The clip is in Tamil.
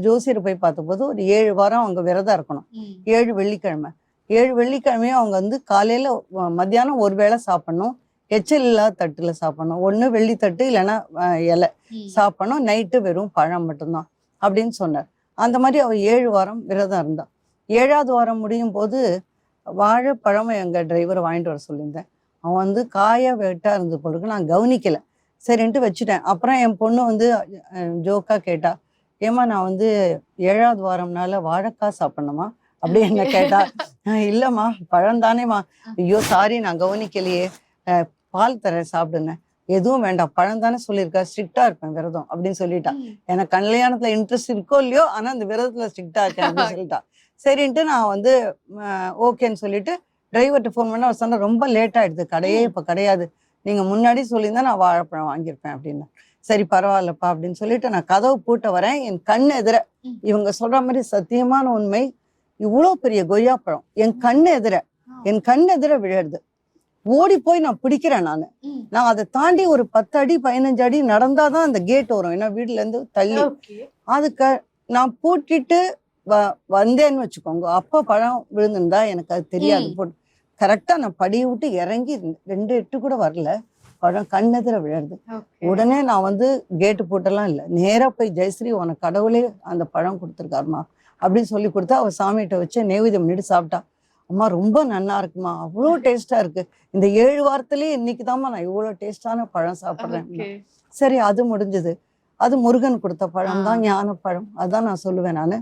ஜோசியரை போய் பார்த்தபோது ஒரு 7 வாரம் அவங்க விரதம் இருக்கணும். 7 வெள்ளிக்கிழமை. 7 வெள்ளிக்கிழமையும் அவங்க வந்து காலையில மத்தியானம் ஒரு வேளை சாப்பிடணும். எச்சல் இல்லாத தட்டுல சாப்பிடணும். ஒண்ணு வெள்ளி தட்டு இல்லைன்னா இலை சாப்பிடணும். நைட்டு வெறும் பழம் மட்டும்தான் அப்படின்னு சொன்னார். அந்த மாதிரி அவ 7 வாரம் விரதம் இருந்தா. 7வது வாரம் முடியும் போது வாழைப்பழம் எங்க டிரைவரை வாங்கிட்டு வர சொல்லியிருந்தேன். அவன் வந்து காயா வெட்டா இருந்த பொழுது நான் கவனிக்கல. சரின்ட்டு வச்சுட்டேன். அப்புறம் என் பொண்ணு வந்து ஜோக்கா கேட்டா, ஏமா நான் வந்து 7வது வாரம்னால வாழைக்காய் சாப்பிடணுமா அப்படி என்ன கேட்டா, இல்லம்மா பழம் தானேம்மா. ஐயோ சாரி நான் கவனிக்கலையே, பால் தரேன் சாப்பிடுங்க. எதுவும் வேண்டாம் பழம் தானே சொல்லியிருக்கா, ஸ்ட்ரிக்டா இருப்பேன் விரதம் அப்படின்னு சொல்லிட்டா. எனக்கு கல்யாணத்துல இன்ட்ரெஸ்ட் இருக்கோ இல்லையோ ஆனா அந்த விரதத்துல ஸ்ட்ரிக்டா இருக்கேன் அப்படின்னு சொல்லிட்டா. சரின்ட்டு நான் வந்து ஓகேன்னு சொல்லிட்டு டிரைவர்கிட்ட ஃபோன் பண்ண அவர் சொன்னா ரொம்ப லேட் ஆயிடுது, கடையே இப்ப கிடையாது, நீங்க முன்னாடி சொல்லியிருந்தா நான் வாழைப்பழம் வாங்கியிருப்பேன் அப்படின்னா. சரி பரவாயில்லப்பா அப்படின்னு சொல்லிட்டு நான் கதவு பூட்ட வரேன். என் கண் எதிர இவங்க சொல்ற மாதிரி சத்தியமான உண்மை, இவ்வளோ பெரிய கொய்யாப்பழம் என் கண் எதிர விழுறது. ஓடி போய் நான் பிடிக்கிறேன். நான் அதை தாண்டி ஒரு 10 அடி 15 அடி நடந்தாதான் அந்த கேட் வரும். ஏன்னா வீட்டுல இருந்து தள்ளி அதுக்கு நான் பூட்டிட்டு வந்தேன்னு வச்சுக்கோங்க. அப்ப பழம் விழுந்திருந்தா எனக்கு அது தெரியாது. போட்டு கரெக்டா நான் படியை விட்டு இறங்கி 2 எட்டு கூட வரல, பழம் கண்ணெதிர விழுறது. உடனே நான் வந்து கேட்டு போட்டெல்லாம் இல்லை, நேரா போய் ஜெயஸ்ரீ உனக்கு கடவுளே அந்த பழம் கொடுத்துருக்காருமா அப்படின்னு சொல்லி கொடுத்தா அவ சாமிகிட்ட வச்சு நெய்வேத்தியம் பண்ணிட்டு சாப்பிட்டா. அம்மா ரொம்ப நல்லா இருக்குமா, அவ்வளோ டேஸ்டா இருக்கு, இந்த 7 வாரத்திலேயே இன்னைக்கு தாம்மா நான் இவ்வளோ டேஸ்டான பழம் சாப்பிட்றேன். சரி அது முடிஞ்சது. அது முருகன் கொடுத்த பழம் தான், ஞான பழம். அதான் நான் சொல்லுவேன். நான்